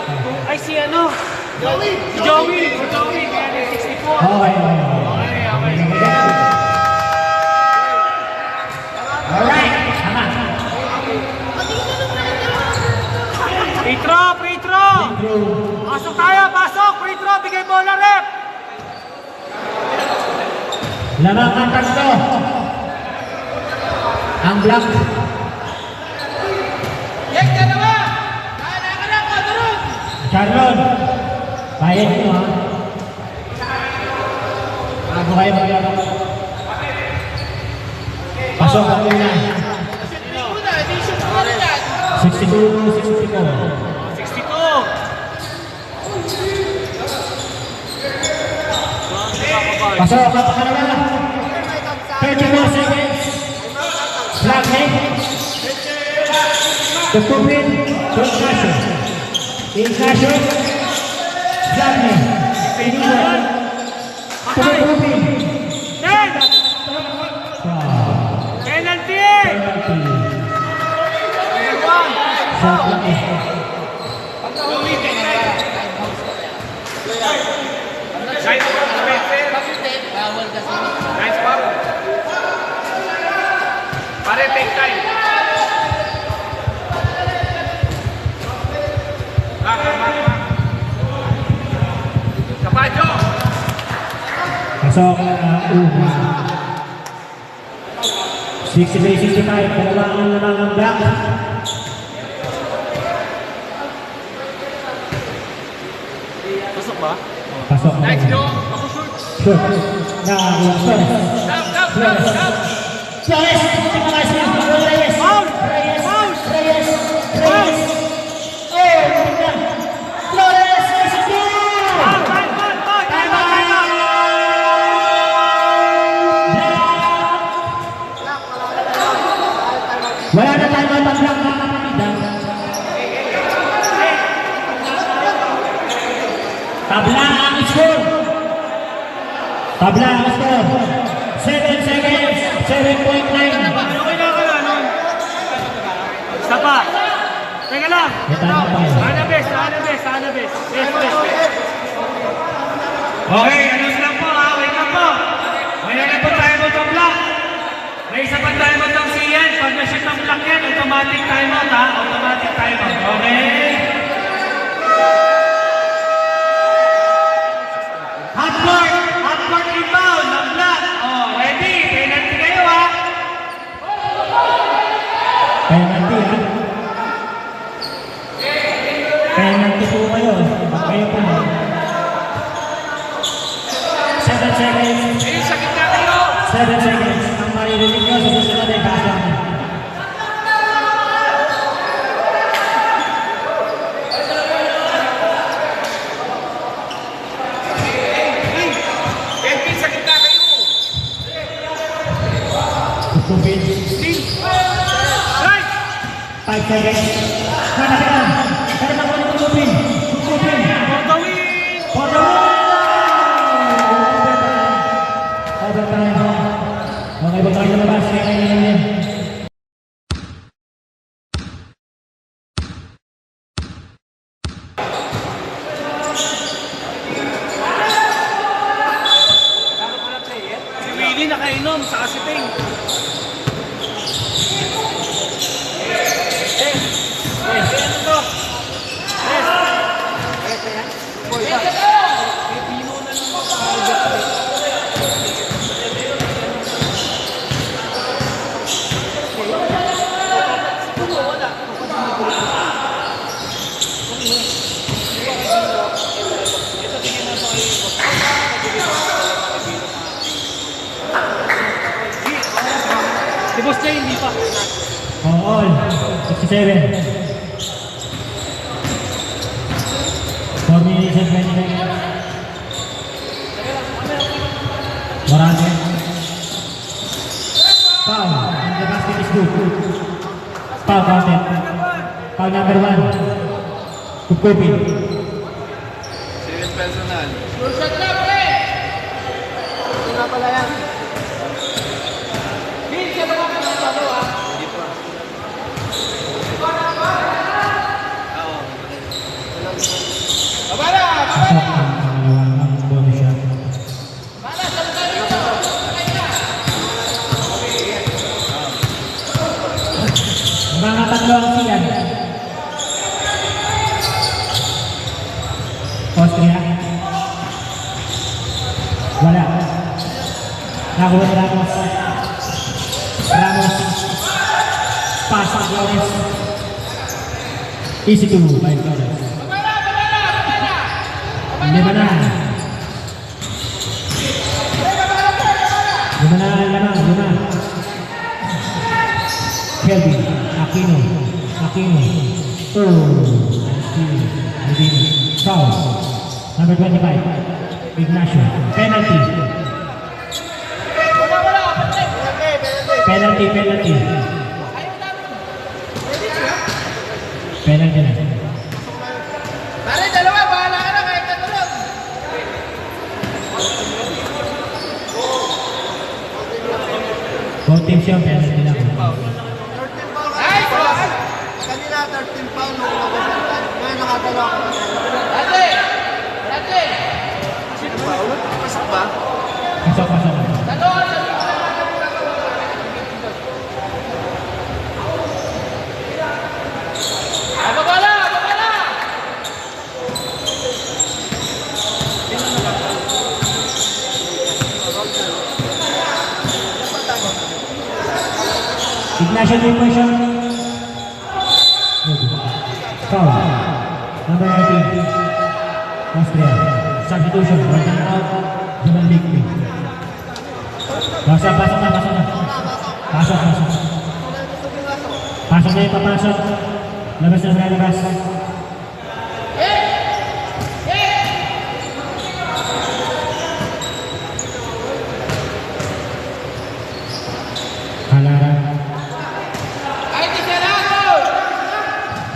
Ay, si ano? Si Joey. Kaya na 64. Okay. Alright. Tama. Free throw. Pasok tayo, pasok. Free throw, bigay bola, rep. Lamang ang tatlo. Ang black. Yes, dalawa. Kaya ka doon. Charlon. Bayad mo ha. Bago kayo maglaro. Pasok ang una. 62-64. 62. Pasok ang pangalawa. 34 seconds. Flag hit. Tutupin. Ignacio. Flag hit. Iniwan. Tutupin. Penalty. Shot lang eh. Nice foul. Pare, take time. Kapadyo. Pasok ang una. 63-65. Dalawang ang black. Pasok ba? Pasok. Nice, Joe. Shoot. Flores. Flores. Reyes. Foul! Reyes. Foul! Reyes. Reyes. Oh, Flores. Foul! Time out! Wala na tayo matanglang mga kapatid. Tabla ang score. 7 seconds. 7.9. Okay na nun. Isa pa. Teka lang. Best. Okay, ano lang po ha? Wait lang po. Mayroon po tayo mo itong block. May isa pa tayo mo itong siyan. Pag na-shoot ng block yan, automatic timeout ha? Automatic timeout. Okay? Half-court rebound ng block. Oh, ready? Penalty kayo ha? Penalty ha. Penalty po kayo. Kayo po. 7 seconds. Eh, sakit na kayo. 7 seconds. Ang maririnig nyo sa susunod ay kasang. Kelvin, sakit na kayo. Tutupin. Right! 5 seconds. Hanapin. Pero naman tutupin. Tutupin. For the win! For the win! Overtime. Okay, ba kayo lumabas? Kaya kayo lumabas. Si Willie nakainom sa kasiting. Ano to? Si Boss Jay, hindi pa. All. 67. 4 minutes and 20 seconds. Morales. good. Foul counted. Foul number 1. Kupupin. Serious personal. Pasok ang pangalawang bonus shot. Mga tatlo ang siyan. Austria. Wala. Nakuha ni Ramos. Ramos. Pass ang Flores. Easy to move by Flores. Lima na. Kelvin, Aquino. Foul. Number 25. Ignacio. Penalty. Penalty na. Both teams yung penalty lang. Kanina 13 pound nung nag-overtime. Ngayon nakadala ako. Sino ba? Pasok ba? Pasok. Ignacio three-point shot. Foul. Number 19. Austria. Substitution. Running out. Jaman Ligmi. Pasok na. Pasok na yung papasok. Labas na sa labas. Halaran.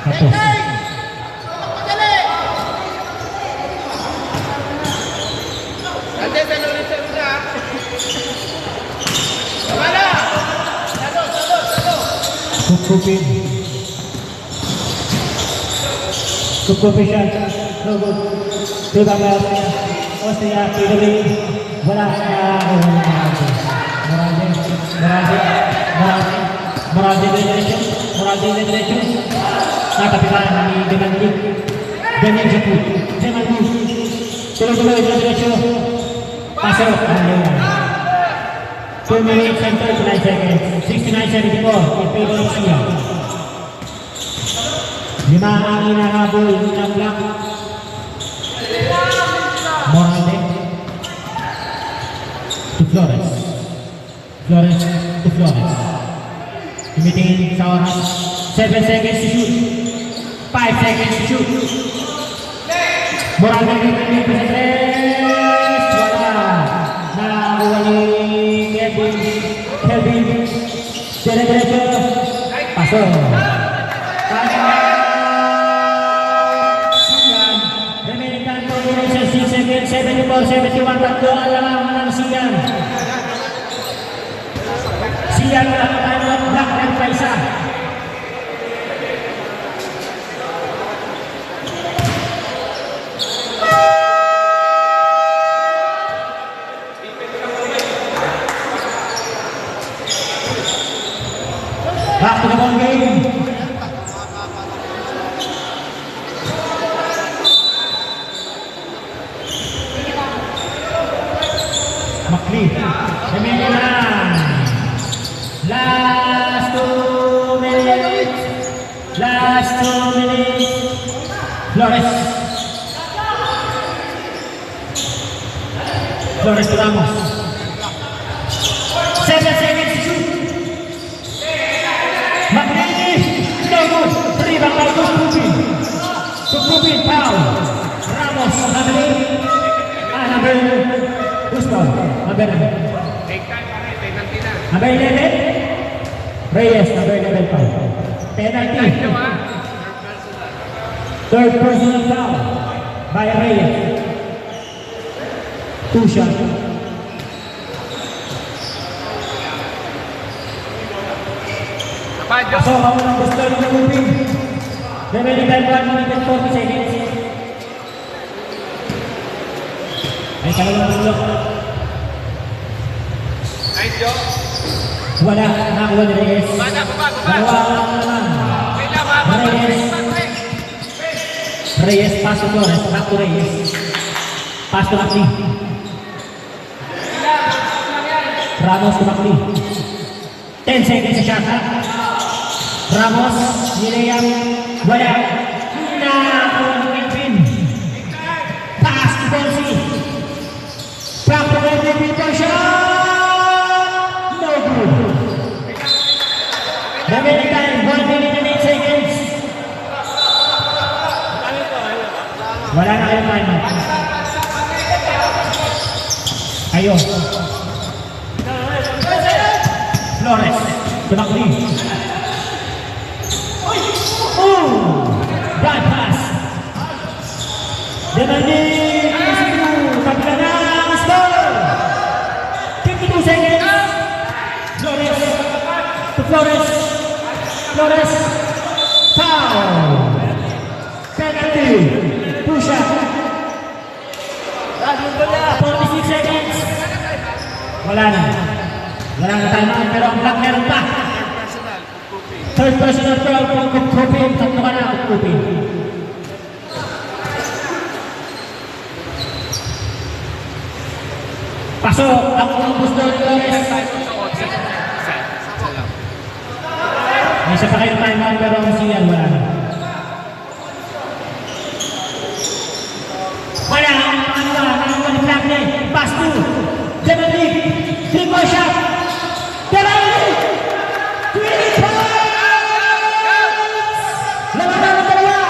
Tapos. Kupupin shot. No good. Tiba ba Austria, PW. Wala Morales diretso. Natapitan ni Demanding. Ganyan siya po. Tuloy-tuloy diretso. Pasok. 2 minutes and 39 seconds. 69-74 in favor of Sia. 5 ang inahabol ng Black. Morales to Flores. Tumitingin sa oras. 7 seconds to shoot. 5 seconds to shoot. Morales dito sa 3. Wala. Nakakuha ni Kelvin. Diretso. Pasok. Remaining time for duration 6 seconds. 74-71. Tatlo ang lamang ng Sian. Sian wala na tayo ng Black and Paisa. Back to the ball game. McLean. Remaining lang. Last 2 minutes. Flores to Ramos. 7 seconds to shoot. McLean. No good. Rebound by Kupupin. Foul. Ramos. Number Gusto. Number 11. Reyes, number 11 foul. Penalty. Third personal foul by Reyes. 2 shot. Pasok ako ng gusto ng moving. Remaining time 1 minute and 40 seconds. Ay, kalawang gusto. Nice job. Wala, nakakuha ni Reyes. Dalawa naman. Reyes, pass to Flores. Back to Reyes. Pass to Macli. Ramos to Macli. 10 seconds sa shot. Ramos, nileyang, wala. Nakakuha ni Kelvin. Pass to Bonsi. Back to Kelvin for shot. No good. Remaining time, 1 minute and 8 seconds. Wala na kayong time. Ayun. Flores. Tumakli. Bad pass. Demanding. Kapila na ang score. 52 seconds. Flores. To Flores. Flores. Foul. Penalty. 2 shot. 46 seconds. Wala na. Wala na timeout pero ang black meron pa. Third personal foul kung Kupin. Tatlo ka na Kupin. Pasok ang unang gusto ni Flores. May isa pa kayong timeout pero ang siyan wala na. Wala ang mga ni Blackne. Pass to Demanding. 3-point shot. Demanding. 3 points. Laban ng dalawa.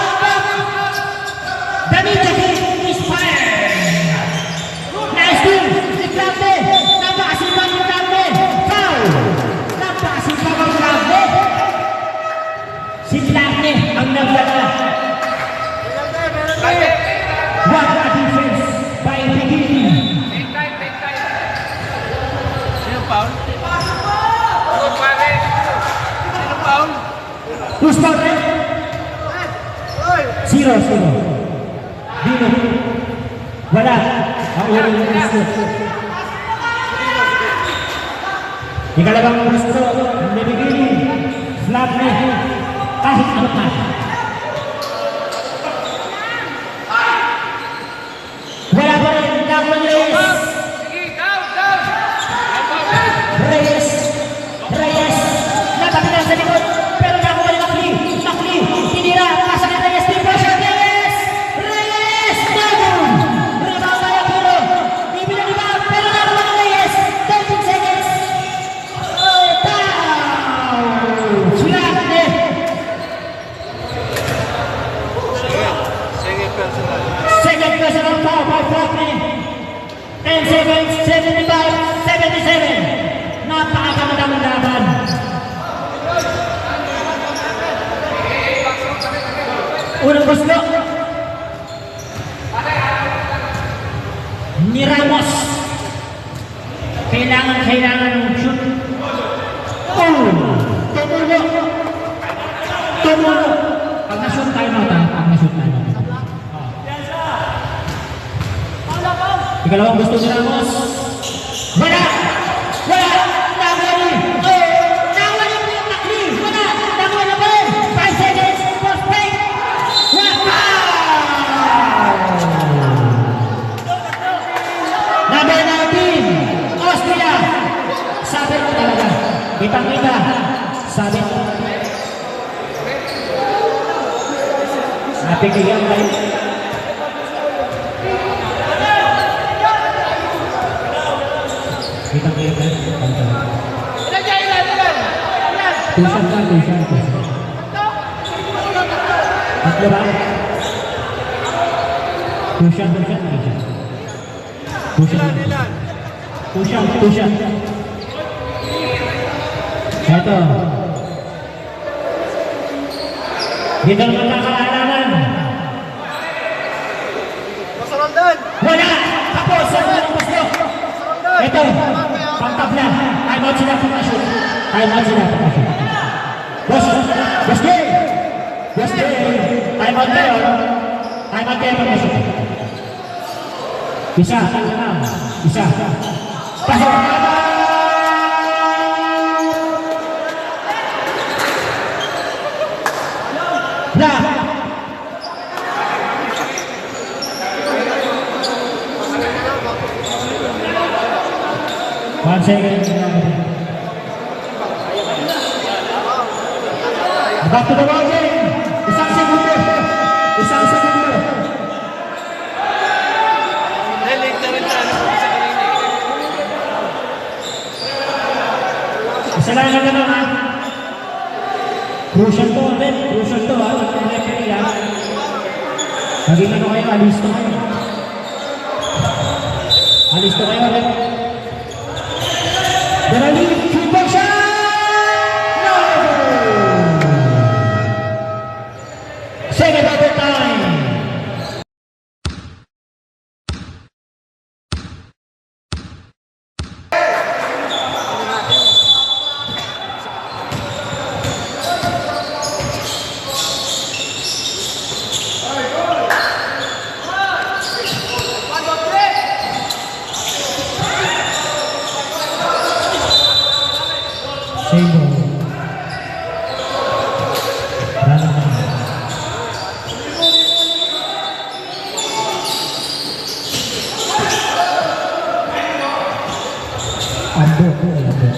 Demanding is fired. Nice team. Si Blackne. Napakasipag ni Blackne. Foul. Napakasipag ang Blackne. Si Blackne ang naglala. What a defense by Bigini. Sino foul? Sino foul? Who's foul, right? 0-0. Dino. Wala. Ang uling gusto. Ikalawang gusto ni Bigini. Flat na. Kahit ano pa. Wala pa rin. Nakuha ni Reyes. Reyes. Reyes. Napapitan sa likod. Pero nakuha ni Macli. Macli. Tinira. Pasa ni Reyes. Triple shot. Reyes. Reyes. Nagun. Rebound by Aquino. Ibilang iba. Pero nakuha ni Reyes. 13 seconds. Foul. Flat net. Second personal foul by Franklin. 10 seconds, 75, 77. Napakagandang laban. Unang gusto. Ni Ramos. Kailangan ng shoot. Tumulo. Tumulo. Pag na-shoot tayo na, pag na-shoot tayo na. Ikalawang gusto ni Ramos. Wala! Wala! Nakuha ni! Nakuha ni Macli! Wala! Nakuha na ba rin? 5 seconds! Post break! Wala! Number 19! Austria! Sabi ko talaga. Kitang-kita. Sabi ko. Napigyan kayo. Kitang-kita. Tusan ka, tusan. Tatlo ba? Tusan. Tusan. Ito. Dito naman kakaalaman. Masarandan! Wala! Tapos! Sa mga gusto! Masarandan! Ito! Pangtabla! Time out sila pagkasyon. Time out sila pagkasyon. Boss! Boss Gay! Boss Gay! Time out kayo! Time out kayo pagkasyon. Isa! Isa! Pasok! Black! 1 second. Back to the ball game. Isang segundo. Isang segundo. Late na rin tayo sa kanina. Isa lang na gano'n ha. Crucial to ulit. Crucial to ha. Referee ha. Maging ano kayo. Alis to kayo. Alis to kayo ulit. Denali, triple shot! No! Second overtime. Same ball. Run on. Ambo po, ambo.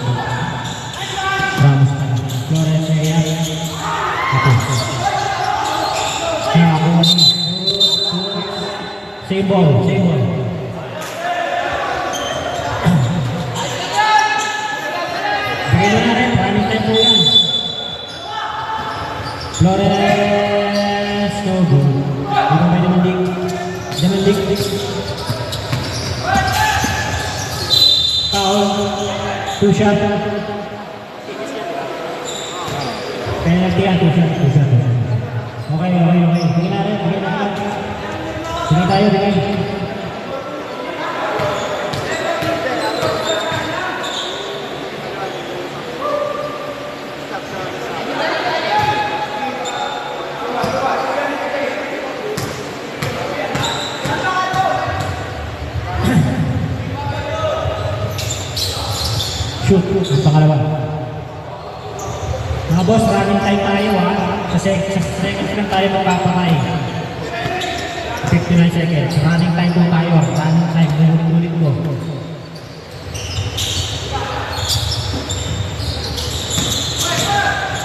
Ramos na. Flores area. Okay. Kaya ako. Same ball, same ball. Bigyan na rin, running time po yan. Flores, no good. Hindi mo may demandik. Demandik. Foul. 2 shot. Penalty yan, 2 shot. Okay. Bigyan na rin. Sige tayo, bigyan. Shoot, ang pangalawa. Mga boss, running time tayo ha. Sa seconds lang tayo magpapakay. 59 seconds. Running time po tayo. Running time. Ulit mo.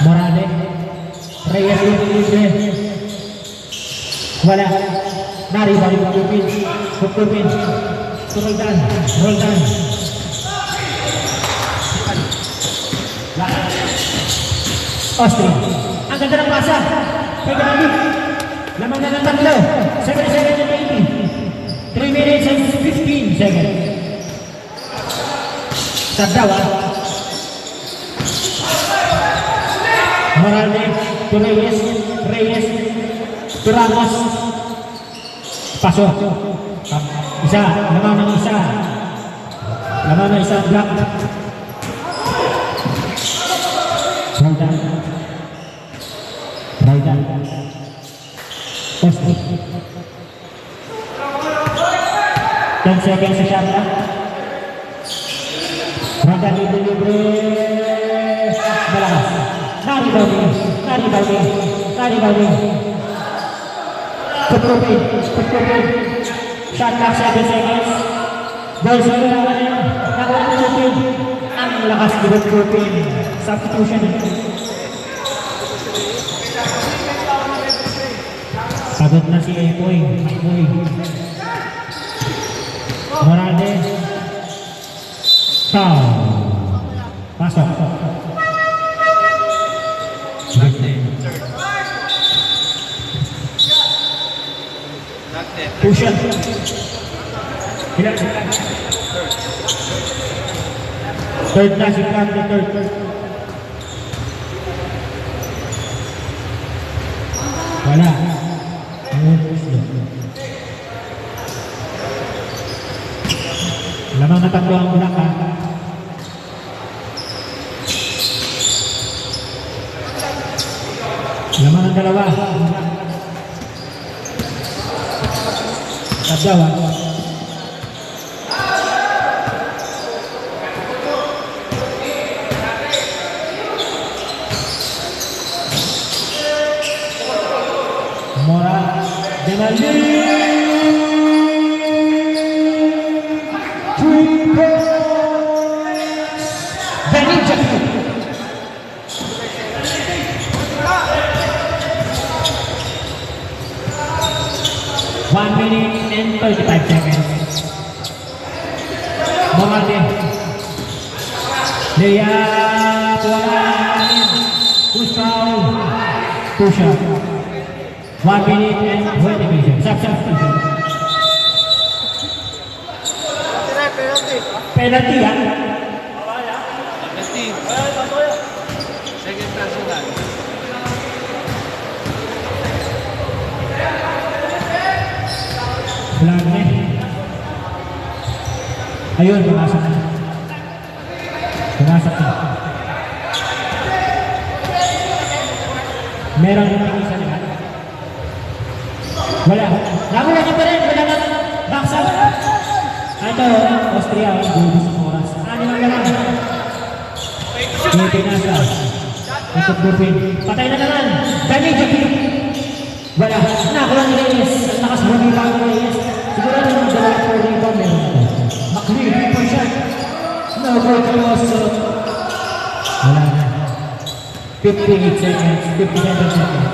Morales. Reyes libre. Wala. Nari balik Kupin. Roldan. Austria. Ang ganda ng pasa. Kay Gandhi. Lamang na ng tatlo. 7 seconds and 80. 3 minutes and 15 seconds. Sardawa. Morales. To Reyes. To Ramos. Pasok. Isa. Lamang ng isa. Black. Roldan. Poste. 10 seconds sa shot na. Roldan libre. Malakas. Nari Bawdi. Kupin. Shot clock 7 seconds. Ball zero naman yan. Nakakupin. Ang lakas ni Kupin. Substitution. Pagod na si Epoy. Morales. Foul. Pasok. Push up. Third na si Third. Wala. Lamang na tatlo ang black ha. Lamang ang dalawa. Tatlo ha. Mora Denali 3 points Benny Jackie 1 minute and 35 seconds Morate Layup wala Push foul Push up 1 minute and 20 seconds. Substitution. Penalty ha? Penalty. Second personal. Flag na. Ayun, pumasok na. Pumasok na. Meron yung tingin sa lahat. Wala. Nakuha ka pa rin. Wala ka. Baksak. Ito, Austria. Gubis ng oras. Ano lang naman? Pinasa. Ito Burpin. Patay na naman. Dami, Jackie. Wala. Nakuha ni Reyes. Ang lakas mo ni Paolo Reyes. Siguro yung dalawang po rin ba meron. Makli. People shot. No goal close. Wala na. 58 seconds. 57 seconds.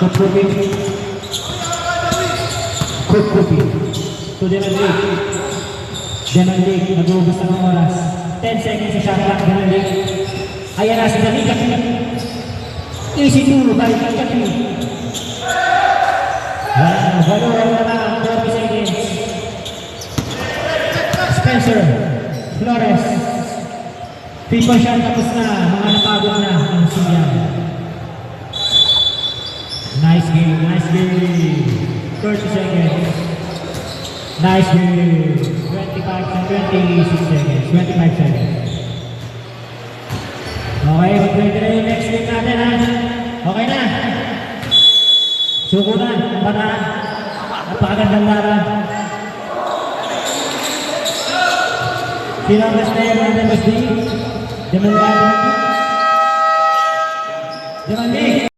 Burpin. Kukupi to Denan Lake. Denan Lake, nag-uubos na ng oras. 10 seconds sa shot clock, Denan Lake. Ayan na si Dani Jackie. Easy to by Jackie. Wala na lang, 40 seconds. Spencer Flores. People shot tapos na, mga napagod na ang siya. Nice game, nice game. 30 seconds. Nice game. 25 and 26 seconds. 25 seconds. Okay, mag-ready na yung next game natin ha. Okay na. Suko na. Bata. Napakagandang laran. Sino ang best player ng MSD? Demandado. Demandado.